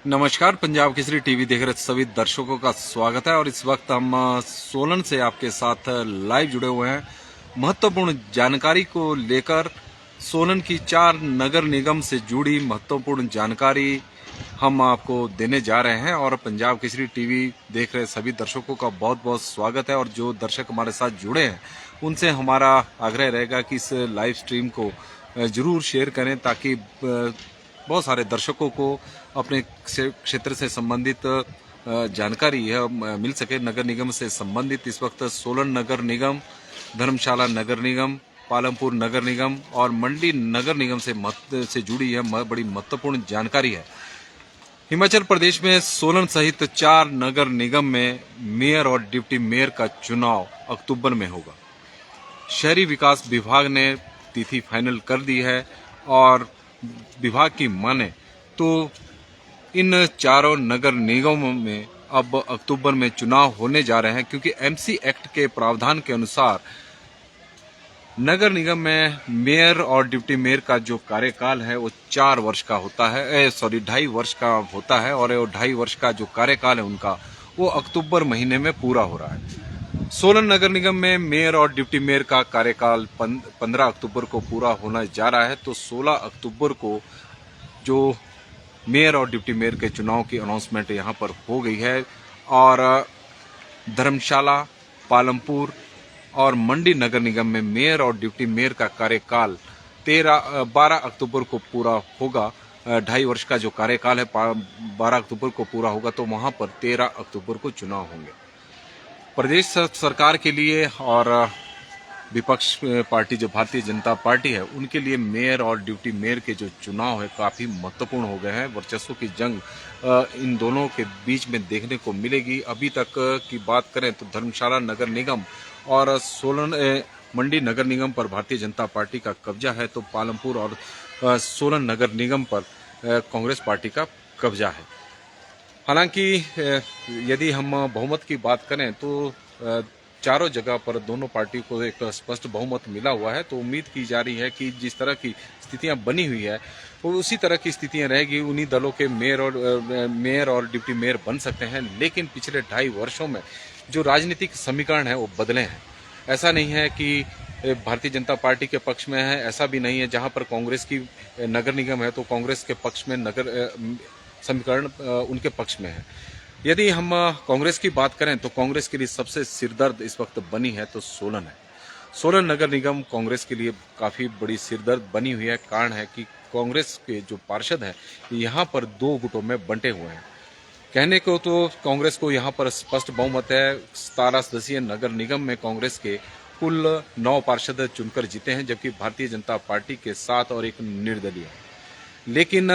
नमस्कार, पंजाब केसरी टीवी देख रहे सभी दर्शकों का स्वागत है। और इस वक्त हम सोलन से आपके साथ लाइव जुड़े हुए हैं। महत्वपूर्ण जानकारी को लेकर सोलन की 4 नगर निगम से जुड़ी महत्वपूर्ण जानकारी हम आपको देने जा रहे हैं। और पंजाब केसरी टीवी देख रहे सभी दर्शकों का बहुत बहुत स्वागत है। और जो दर्शक हमारे साथ जुड़े हैं उनसे हमारा आग्रह रहेगा कि इस लाइव स्ट्रीम को जरूर शेयर करें, ताकि बहुत सारे दर्शकों को अपने क्षेत्र से संबंधित जानकारी है मिल सके। नगर निगम से संबंधित इस वक्त सोलन नगर निगम, धर्मशाला नगर निगम, पालमपुर नगर निगम और मंडी नगर निगम से जुड़ी है बड़ी महत्वपूर्ण जानकारी है। हिमाचल प्रदेश में सोलन सहित 4 नगर निगम में मेयर और डिप्टी मेयर का चुनाव अक्टूबर में होगा। शहरी विकास विभाग ने तिथि फाइनल कर दी है और विभाग की माने तो इन चारों नगर निगमों में अब अक्टूबर में चुनाव होने जा रहे हैं, क्योंकि एमसी एक्ट के प्रावधान के अनुसार नगर निगम में मेयर और डिप्टी मेयर का जो कार्यकाल है वो 4 वर्ष का होता है, 2.5 वर्ष का होता है। और 2.5 वर्ष का जो कार्यकाल है उनका वो अक्टूबर महीने में पूरा हो रहा है। सोलन नगर निगम में मेयर और डिप्टी मेयर का कार्यकाल 15 अक्टूबर को पूरा होना जा रहा है। तो 16 अक्टूबर को जो मेयर और डिप्टी मेयर के चुनाव की अनाउंसमेंट यहाँ पर हो गई है। और धर्मशाला, पालमपुर और मंडी नगर निगम में मेयर और डिप्टी मेयर का कार्यकाल 12 अक्टूबर को पूरा होगा। 2.5 वर्ष का जो कार्यकाल है 12 अक्टूबर को पूरा होगा, तो वहां पर 13 अक्टूबर को चुनाव होंगे। प्रदेश सरकार के लिए और विपक्ष पार्टी जो भारतीय जनता पार्टी है उनके लिए मेयर और डिप्टी मेयर के जो चुनाव है काफी महत्वपूर्ण हो गए हैं। वर्चस्व की जंग इन दोनों के बीच में देखने को मिलेगी। अभी तक की बात करें तो धर्मशाला नगर निगम और सोलन मंडी नगर निगम पर भारतीय जनता पार्टी का कब्जा है, तो पालमपुर और सोलन नगर निगम पर कांग्रेस पार्टी का कब्जा है। हालांकि यदि हम बहुमत की बात करें तो चारों जगह पर दोनों पार्टी को एक स्पष्ट बहुमत मिला हुआ है। तो उम्मीद की जा रही है कि जिस तरह की स्थितियां बनी हुई है वो उसी तरह की स्थितियां रहेगी। उन्हीं दलों के मेयर और डिप्टी मेयर बन सकते हैं। लेकिन पिछले 2.5 वर्षों में जो राजनीतिक समीकरण है वो बदले हैं। ऐसा नहीं है कि भारतीय जनता पार्टी के पक्ष में है, ऐसा भी नहीं है जहां पर कांग्रेस की नगर निगम है तो कांग्रेस के पक्ष में नगर समीकरण उनके पक्ष में है। यदि हम कांग्रेस की बात करें तो कांग्रेस के लिए सबसे सिरदर्द इस वक्त बनी है तो सोलन है। सोलन नगर निगम कांग्रेस के लिए काफी बड़ी सिरदर्द बनी हुई है। कारण है कि कांग्रेस के जो पार्षद हैं यहाँ पर 2 गुटों में बंटे हुए हैं। कहने को तो कांग्रेस को यहाँ पर स्पष्ट बहुमत है। 17 सदस्यीय नगर निगम में कांग्रेस के कुल 9 पार्षद चुनकर जीते हैं, जबकि भारतीय जनता पार्टी के 7 और एक निर्दलीय। लेकिन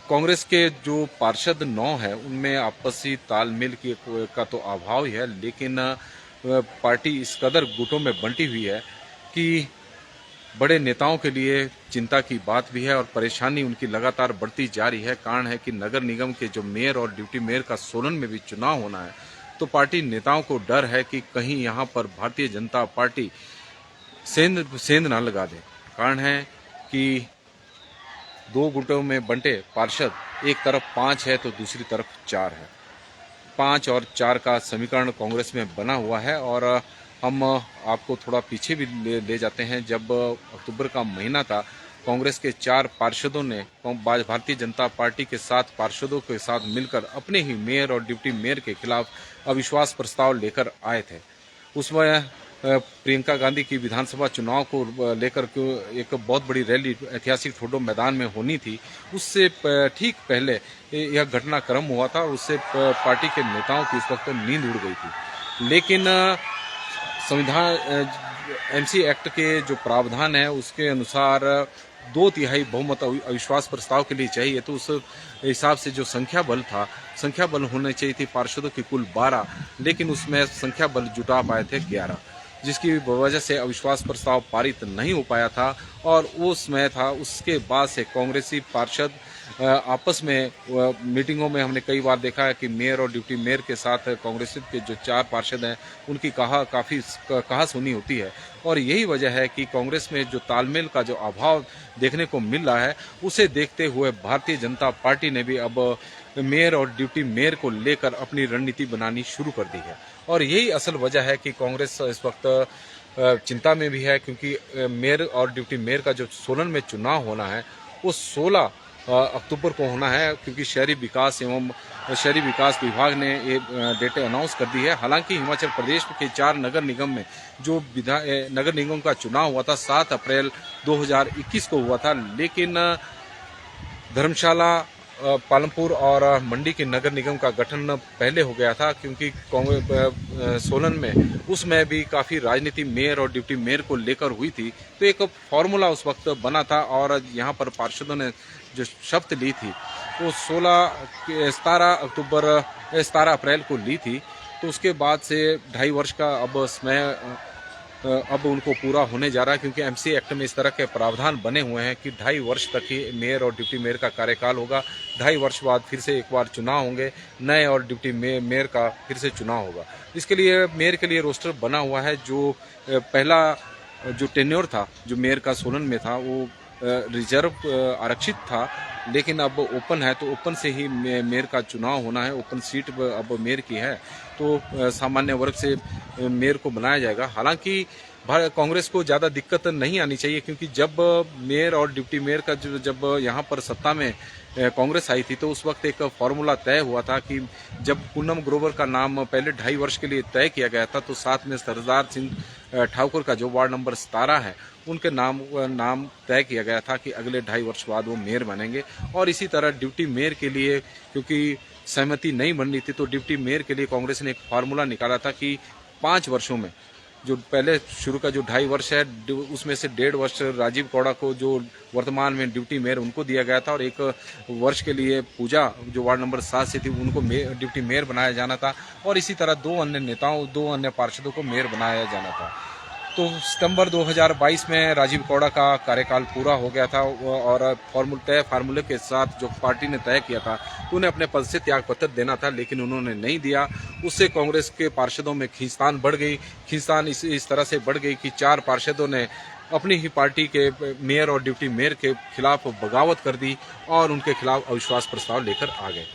कांग्रेस के जो पार्षद 9 है उनमें आपसी तालमेल का तो अभाव ही है। लेकिन पार्टी इस कदर गुटों में बंटी हुई है कि बड़े नेताओं के लिए चिंता की बात भी है और परेशानी उनकी लगातार बढ़ती जा रही है। कारण है कि नगर निगम के जो मेयर और डिप्टी मेयर का सोलन में भी चुनाव होना है, तो पार्टी नेताओं को डर है कि कहीं यहाँ पर भारतीय जनता पार्टी सेंध ना लगा दे। कारण है कि 2 गुटों में बंटे पार्षद, एक तरफ 5 है तो दूसरी तरफ 4 है। 5 और 4 का समीकरण कांग्रेस में बना हुआ है। और हम आपको थोड़ा पीछे भी ले जाते हैं। जब अक्टूबर का महीना था, कांग्रेस के 4 पार्षदों ने भारतीय जनता पार्टी के 7 पार्षदों के साथ मिलकर अपने ही मेयर और डिप्टी मेयर के खिलाफ अविश्वास प्रस्ताव लेकर आए थे। उसमें प्रियंका गांधी की विधानसभा चुनाव को लेकर एक बहुत बड़ी रैली ऐतिहासिक ठोडो मैदान में होनी थी। उससे ठीक पहले यह घटनाक्रम हुआ था। उससे पार्टी के नेताओं की उस वक्त नींद उड़ गई थी। लेकिन संविधान एमसी एक्ट के जो प्रावधान है उसके अनुसार 2/3 बहुमत अविश्वास प्रस्ताव के लिए चाहिए। तो उस हिसाब से जो संख्या बल होने चाहिए थी पार्षदों की कुल 12, लेकिन उसमें संख्या बल जुटा पाए थे 11, जिसकी वजह से अविश्वास प्रस्ताव पारित नहीं हो पाया था। और वो समय था, उसके बाद से कांग्रेसी पार्षद आपस में मीटिंगों में हमने कई बार देखा है कि मेयर और डिप्टी मेयर के साथ कांग्रेस के जो 4 पार्षद हैं उनकी काफ़ी कहासुनी होती है। और यही वजह है कि कांग्रेस में जो तालमेल का जो अभाव देखने को मिल रहा है, उसे देखते हुए भारतीय जनता पार्टी ने भी अब मेयर और डिप्टी मेयर को लेकर अपनी रणनीति बनानी शुरू कर दी है। और यही असल वजह है कि कांग्रेस इस वक्त चिंता में भी है, क्योंकि मेयर और डिप्टी मेयर का जो सोलन में चुनाव होना है वो 16 अक्टूबर को होना है, क्योंकि शहरी विकास विभाग ने ये डेट अनाउंस कर दी है। हालांकि हिमाचल प्रदेश के 4 नगर निगम में जो नगर निगम का चुनाव हुआ था 7 अप्रैल 2021 को हुआ था, लेकिन धर्मशाला, पालमपुर और मंडी के नगर निगम का गठन पहले हो गया था, क्योंकि कांग्रेस सोलन में उसमें भी काफ़ी राजनीति मेयर और डिप्टी मेयर को लेकर हुई थी। तो एक फॉर्मूला उस वक्त बना था और यहाँ पर पार्षदों ने जो शपथ ली थी वो 17 अप्रैल को ली थी। तो उसके बाद से 2.5 वर्ष का अब उनको पूरा होने जा रहा है, क्योंकि एमसी एक्ट में इस तरह के प्रावधान बने हुए हैं कि 2.5 वर्ष तक ही मेयर और डिप्टी मेयर का कार्यकाल होगा। 2.5 वर्ष बाद फिर से एक बार चुनाव होंगे, नए और डिप्टी मेयर का फिर से चुनाव होगा। इसके लिए मेयर के लिए रोस्टर बना हुआ है। जो पहला जो टेन्योर था जो मेयर का सोलन में था वो रिजर्व आरक्षित था, लेकिन अब ओपन है, तो ओपन से ही मेयर का चुनाव होना है। ओपन सीट अब मेयर की है, तो सामान्य वर्ग से मेयर को बनाया जाएगा। हालांकि कांग्रेस को ज़्यादा दिक्कत नहीं आनी चाहिए, क्योंकि जब मेयर और डिप्टी मेयर का जब यहाँ पर सत्ता में कांग्रेस आई थी तो उस वक्त एक फॉर्मूला तय हुआ था कि जब पूनम ग्रोवर का नाम पहले 2.5 वर्ष के लिए तय किया गया था, तो साथ में सरदार सिंह ठाकुर का जो वार्ड नंबर 17 है उनके नाम तय किया गया था कि अगले 2.5 वर्ष बाद वो मेयर बनेंगे। और इसी तरह डिप्टी मेयर के लिए, क्योंकि सहमति नहीं बन रही थी, तो डिप्टी मेयर के लिए कांग्रेस ने एक फार्मूला निकाला था कि 5 वर्षों में, जो पहले शुरू का जो 2.5 वर्ष है उसमें से 1.5 वर्ष राजीव कौड़ा को जो वर्तमान में डिप्टी मेयर उनको दिया गया था, और 1 वर्ष के लिए पूजा जो वार्ड नंबर 7 से थी उनको डिप्टी मेयर बनाया जाना था। और इसी तरह 2 अन्य पार्षदों को मेयर बनाया जाना था। तो सितंबर 2022 में राजीव कौड़ा का कार्यकाल पूरा हो गया था और फार्मूले के साथ जो पार्टी ने तय किया था तो उन्हें अपने पद से त्यागपत्र देना था, लेकिन उन्होंने नहीं दिया। उससे कांग्रेस के पार्षदों में खींचतान बढ़ गई। खींचतान इस तरह से बढ़ गई कि 4 पार्षदों ने अपनी ही पार्टी के मेयर और डिप्टी मेयर के खिलाफ बगावत कर दी और उनके खिलाफ अविश्वास प्रस्ताव लेकर आ गए।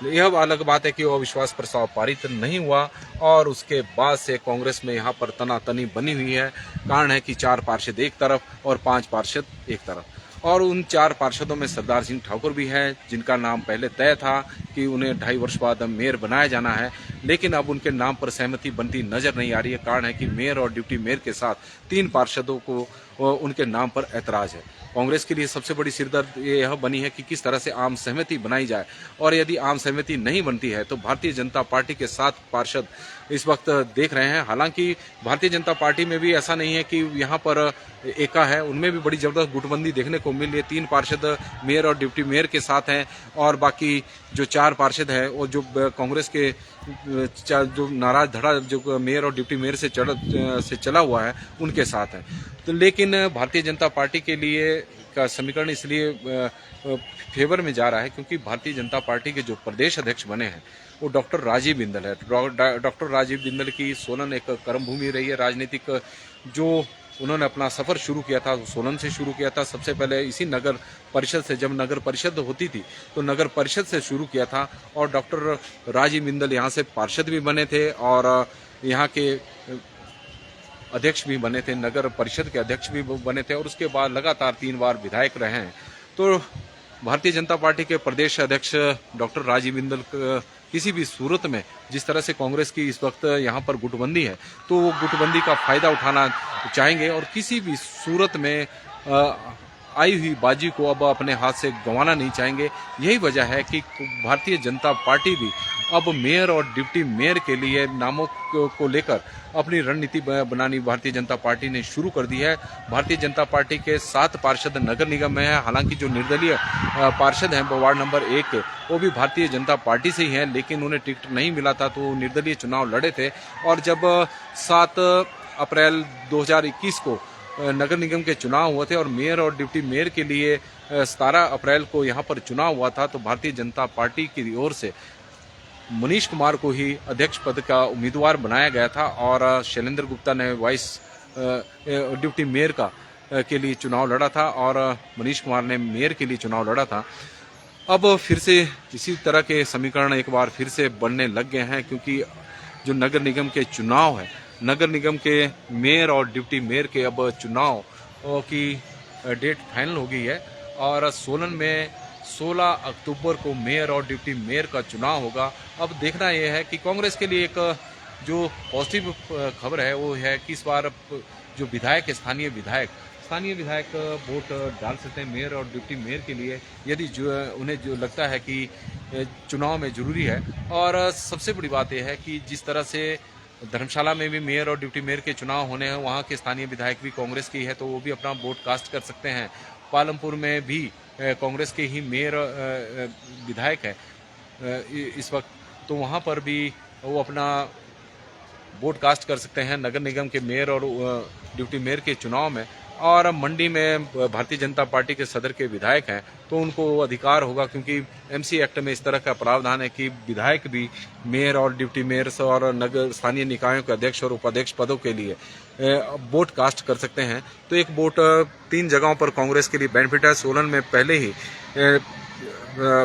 यह अलग बात है कि वो अविश्वास प्रस्ताव पारित नहीं हुआ और उसके बाद से कांग्रेस में यहाँ पर तनातनी बनी हुई है। कारण है कि 4 पार्षद एक तरफ और 5 पार्षद एक तरफ, और उन 4 पार्षदों में सरदार सिंह ठाकुर भी हैं, जिनका नाम पहले तय था कि उन्हें 2.5 वर्ष बाद मेयर बनाया जाना है, लेकिन अब उनके नाम पर सहमति बनती नजर नहीं आ रही है। कारण है कि मेयर और डिप्टी मेयर के साथ 3 पार्षदों को उनके नाम पर ऐतराज है। कांग्रेस के लिए सबसे बड़ी सिरदर्द यह बनी है कि किस तरह से आम सहमति बनाई जाए, और यदि आम सहमति नहीं बनती है तो भारतीय जनता पार्टी के 7 पार्षद इस वक्त देख रहे हैं। हालांकि भारतीय जनता पार्टी में भी ऐसा नहीं है कि यहाँ पर एका है, उनमें भी बड़ी जबरदस्त गुटबंदी देखने को मिल रही है। 3 पार्षद मेयर और डिप्टी मेयर के साथ हैं और बाकी जो 4 पार्षद हैं वो जो कांग्रेस के जो नाराज धड़ा जो मेयर और डिप्टी मेयर से चला हुआ है उनके साथ है। तो लेकिन भारतीय जनता पार्टी के लिए का समीकरण इसलिए फेवर में जा रहा है क्योंकि भारतीय जनता पार्टी के जो प्रदेश अध्यक्ष बने हैं वो डॉक्टर राजीव बिंदल है। डॉक्टर राजीव बिंदल की सोलन एक कर्मभूमि रही है राजनीतिक। जो उन्होंने अपना सफर शुरू किया था सोलन से शुरू किया था। सबसे पहले इसी नगर परिषद से, जब नगर परिषद होती थी तो नगर परिषद से शुरू किया था, और डॉक्टर राजीव बिंदल यहाँ से पार्षद भी बने थे और यहाँ के अध्यक्ष भी बने थे, नगर परिषद के अध्यक्ष भी बने थे, और उसके बाद लगातार 3 बार विधायक रहे हैं। तो भारतीय जनता पार्टी के प्रदेश अध्यक्ष डॉक्टर राजीव बिंदल किसी भी सूरत में, जिस तरह से कांग्रेस की इस वक्त यहाँ पर गुटबंदी है, तो वो गुटबंदी का फायदा उठाना चाहेंगे और किसी भी सूरत में आई हुई बाजी को अब अपने हाथ से गंवाना नहीं चाहेंगे। यही वजह है कि भारतीय जनता पार्टी भी अब मेयर और डिप्टी मेयर के लिए नामों को लेकर अपनी रणनीति बनानी भारतीय जनता पार्टी ने शुरू कर दी है। भारतीय जनता पार्टी के 7 पार्षद नगर निगम में है। हालांकि जो निर्दलीय पार्षद हैं वार्ड नंबर 1 के, वो भी भारतीय जनता पार्टी से ही हैं, लेकिन उन्हें टिकट नहीं मिला था तो निर्दलीय चुनाव लड़े थे। और जब 7 अप्रैल 2021 को नगर निगम के चुनाव हुए थे और मेयर और डिप्टी मेयर के लिए 17 अप्रैल को यहाँ पर चुनाव हुआ था, तो भारतीय जनता पार्टी की ओर से मनीष कुमार को ही अध्यक्ष पद का उम्मीदवार बनाया गया था और शैलेंद्र गुप्ता ने वाइस डिप्टी मेयर के लिए चुनाव लड़ा था और मनीष कुमार ने मेयर के लिए चुनाव लड़ा था। अब फिर से इसी तरह के समीकरण एक बार फिर से बनने लग गए हैं, क्योंकि जो नगर निगम के चुनाव है, नगर निगम के मेयर और डिप्टी मेयर के अब चुनाव की डेट फाइनल हो गई है और सोलन में 16 अक्टूबर को मेयर और डिप्टी मेयर का चुनाव होगा। अब देखना यह है कि कांग्रेस के लिए एक जो पॉजिटिव खबर है वो है कि इस बार जो विधायक है, स्थानीय विधायक वोट डाल सकते हैं मेयर और डिप्टी मेयर के लिए, यदि जो उन्हें जो लगता है कि चुनाव में जरूरी है। और सबसे बड़ी बात यह है कि जिस तरह से धर्मशाला में भी मेयर और डिप्टी मेयर के चुनाव होने हैं, वहाँ के स्थानीय विधायक भी कांग्रेस की है तो वो भी अपना वोट कास्ट कर सकते हैं। पालमपुर में भी कांग्रेस के ही मेयर विधायक है इस वक्त, तो वहाँ पर भी वो अपना वोट कास्ट कर सकते हैं नगर निगम के मेयर और डिप्टी मेयर के चुनाव में। और मंडी में भारतीय जनता पार्टी के सदर के विधायक हैं तो उनको अधिकार होगा, क्योंकि एमसी एक्ट में इस तरह का प्रावधान है कि विधायक भी मेयर और डिप्टी मेयर और नगर स्थानीय निकायों के अध्यक्ष और उपाध्यक्ष पदों के लिए वोट कास्ट कर सकते हैं। तो एक वोट 3 जगहों पर कांग्रेस के लिए बेनिफिट है। सोलन में पहले ही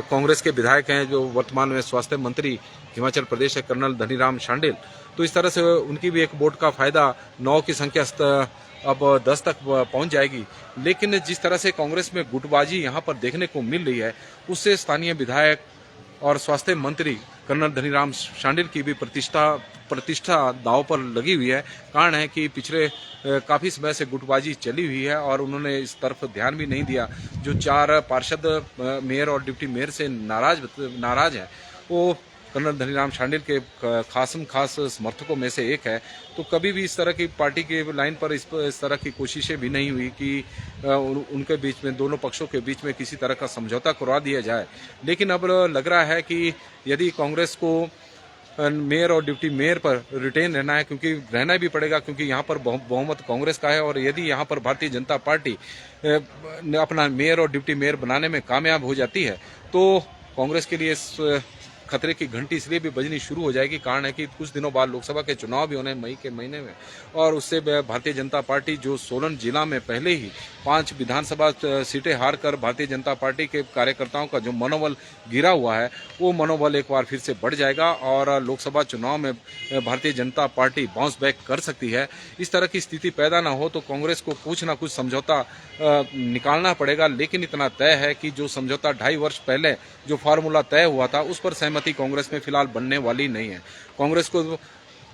कांग्रेस के विधायक हैं जो वर्तमान में स्वास्थ्य मंत्री हिमाचल प्रदेश है, कर्नल धनीराम शांडिल, तो इस तरह से उनकी भी एक वोट का फायदा 9 की संख्या अब 10 तक पहुंच जाएगी। लेकिन जिस तरह से कांग्रेस में गुटबाजी यहां पर देखने को मिल रही है, उससे स्थानीय विधायक और स्वास्थ्य मंत्री कर्नल धनीराम शांडिल की भी प्रतिष्ठा दांव पर लगी हुई है। कारण है कि पिछले काफी समय से गुटबाजी चली हुई है और उन्होंने इस तरफ ध्यान भी नहीं दिया। जो 4 पार्षद मेयर और डिप्टी मेयर से नाराज है वो कर्नल धनीराम शांडिल के खास समर्थकों में से एक है। तो कभी भी इस तरह की पार्टी के लाइन पर इस तरह की कोशिशें भी नहीं हुई कि उनके बीच में, दोनों पक्षों के बीच में किसी तरह का समझौता करवा दिया जाए। लेकिन अब लग रहा है कि यदि कांग्रेस को मेयर और डिप्टी मेयर पर रिटेन रहना है, क्योंकि रहना भी पड़ेगा, क्योंकि यहाँ पर बहुमत कांग्रेस का है, और यदि यहाँ पर भारतीय जनता पार्टी अपना मेयर और डिप्टी मेयर बनाने में कामयाब हो जाती है तो कांग्रेस के लिए खतरे की घंटी इसलिए भी बजनी शुरू हो जाएगी। कारण है कि कुछ दिनों बाद लोकसभा के चुनाव भी होने हैं मई के महीने में, और उससे भारतीय जनता पार्टी जो सोलन जिला में पहले ही 5 विधानसभा सीटें हारकर भारतीय जनता पार्टी के कार्यकर्ताओं का जो मनोबल गिरा हुआ है, वो मनोबल एक बार फिर से बढ़ जाएगा और लोकसभा चुनाव में Bharatiya Janata party bounce back कर सकती है। इस तरह की स्थिति पैदा ना हो तो कांग्रेस को कुछ ना कुछ समझौता निकालना पड़ेगा। लेकिन इतना तय है कि जो समझौता 2.5 वर्ष पहले जो फार्मूला तय हुआ था, उस पर सहमति कांग्रेस में फिलहाल बनने वाली नहीं है। कांग्रेस को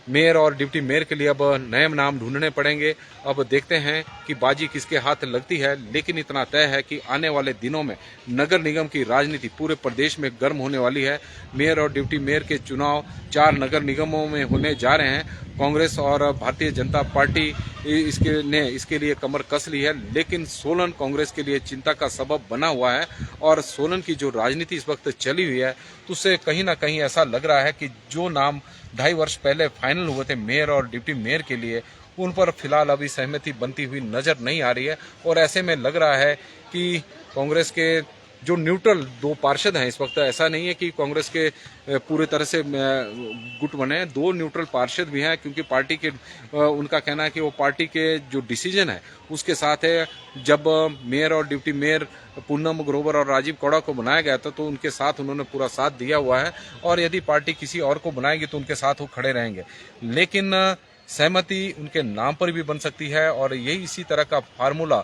मेयर और डिप्टी मेयर के लिए अब नए नाम ढूंढने पड़ेंगे। अब देखते हैं कि बाजी किसके हाथ लगती है। लेकिन इतना तय है कि आने वाले दिनों में नगर निगम की राजनीति पूरे प्रदेश में गर्म होने वाली है। मेयर और डिप्टी मेयर के चुनाव 4 नगर निगमों में होने जा रहे हैं। कांग्रेस और भारतीय जनता पार्टी इसके लिए कमर कस ली है। लेकिन सोलन कांग्रेस के लिए चिंता का सबब बना हुआ है, और सोलन की जो राजनीति इस वक्त चली हुई है तो उससे कहीं ना कहीं ऐसा लग रहा है कि जो नाम 2.5 वर्ष पहले फाइनल हुए थे मेयर और डिप्टी मेयर के लिए, उन पर फिलहाल अभी सहमति बनती हुई नजर नहीं आ रही है। और ऐसे में लग रहा है कि कांग्रेस के जो न्यूट्रल 2 पार्षद हैं इस वक्त, ऐसा नहीं है कि कांग्रेस के पूरे तरह से गुट बने, 2 न्यूट्रल पार्षद भी हैं, क्योंकि पार्टी के उनका कहना है कि वो पार्टी के जो डिसीजन है उसके साथ है। जब मेयर और डिप्टी मेयर पूनम ग्रोवर और राजीव कौड़ा को बनाया गया था तो उनके साथ उन्होंने पूरा साथ दिया हुआ है, और यदि पार्टी किसी और को बनाएगी तो उनके साथ वो खड़े रहेंगे। लेकिन सहमति उनके नाम पर भी बन सकती है, और यही इसी तरह का फार्मूला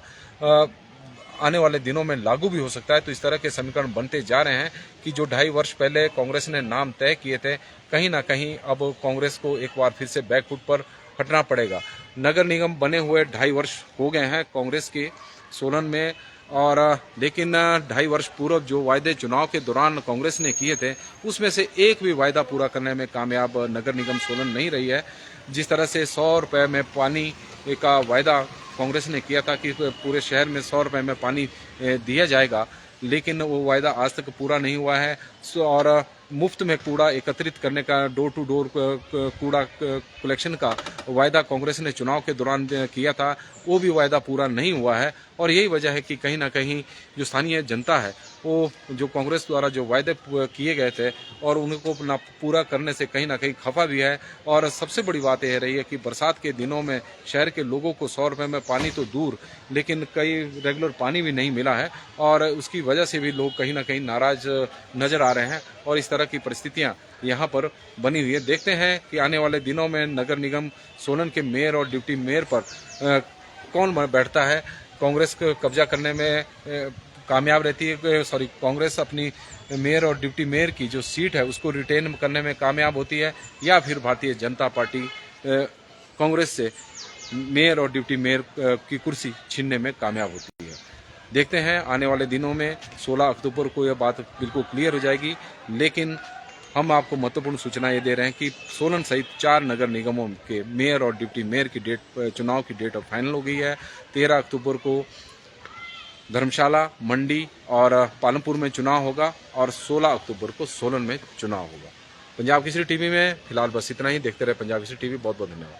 आने वाले दिनों में लागू भी हो सकता है। तो इस तरह के समीकरण बनते जा रहे हैं कि जो 2.5 वर्ष पहले कांग्रेस ने नाम तय किए थे, कहीं ना कहीं अब कांग्रेस को एक बार फिर से बैकफुट पर हटना पड़ेगा। नगर निगम बने हुए 2.5 वर्ष हो गए हैं कांग्रेस के सोलन में, और लेकिन 2.5 वर्ष पूर्व जो वायदे चुनाव के दौरान कांग्रेस ने किए थे, उसमें से एक भी वायदा पूरा करने में कामयाब नगर निगम सोलन नहीं रही है। जिस तरह से 100 रुपये में पानी का वायदा कांग्रेस ने किया था कि पूरे शहर में 100 रुपये में पानी दिया जाएगा, लेकिन वो वायदा आज तक पूरा नहीं हुआ है। और मुफ्त में कूड़ा एकत्रित करने का, डोर टू डोर कूड़ा कलेक्शन का वायदा कांग्रेस ने चुनाव के दौरान किया था, वो भी वायदा पूरा नहीं हुआ है। और यही वजह है कि कहीं ना कहीं जो स्थानीय जनता है वो जो कांग्रेस द्वारा जो वायदे किए गए थे और उनको ना पूरा करने से कहीं ना कहीं खफा भी है। और सबसे बड़ी बात यह रही है कि बरसात के दिनों में शहर के लोगों को 100 रुपये में पानी तो दूर, लेकिन कई रेगुलर पानी भी नहीं मिला है और उसकी वजह से भी लोग कहीं ना कहीं नाराज नजर आ रहे हैं और इस तरह की परिस्थितियां यहाँ पर बनी हुई है। देखते हैं कि आने वाले दिनों में नगर निगम सोलन के मेयर और डिप्टी मेयर पर कौन बैठता है। कांग्रेस को कब्जा करने में कामयाब रहती है, कांग्रेस अपनी मेयर और डिप्टी मेयर की जो सीट है उसको रिटेन करने में कामयाब होती है, या फिर भारतीय जनता पार्टी कांग्रेस से मेयर और डिप्टी मेयर की कुर्सी छीनने में कामयाब होती है। देखते हैं आने वाले दिनों में 16 अक्टूबर को यह बात बिल्कुल क्लियर हो जाएगी। लेकिन हम आपको महत्वपूर्ण सूचना ये दे रहे हैं कि सोलन सहित 4 नगर निगमों के मेयर और डिप्टी मेयर की चुनाव की डेट अब फाइनल हो गई है। 13 अक्टूबर को धर्मशाला, मंडी और पालमपुर में चुनाव होगा और 16 अक्टूबर को सोलन में चुनाव होगा। पंजाब केसरी टीवी में फिलहाल बस इतना ही। देखते रहे पंजाब केसरी टीवी। बहुत बहुत धन्यवाद।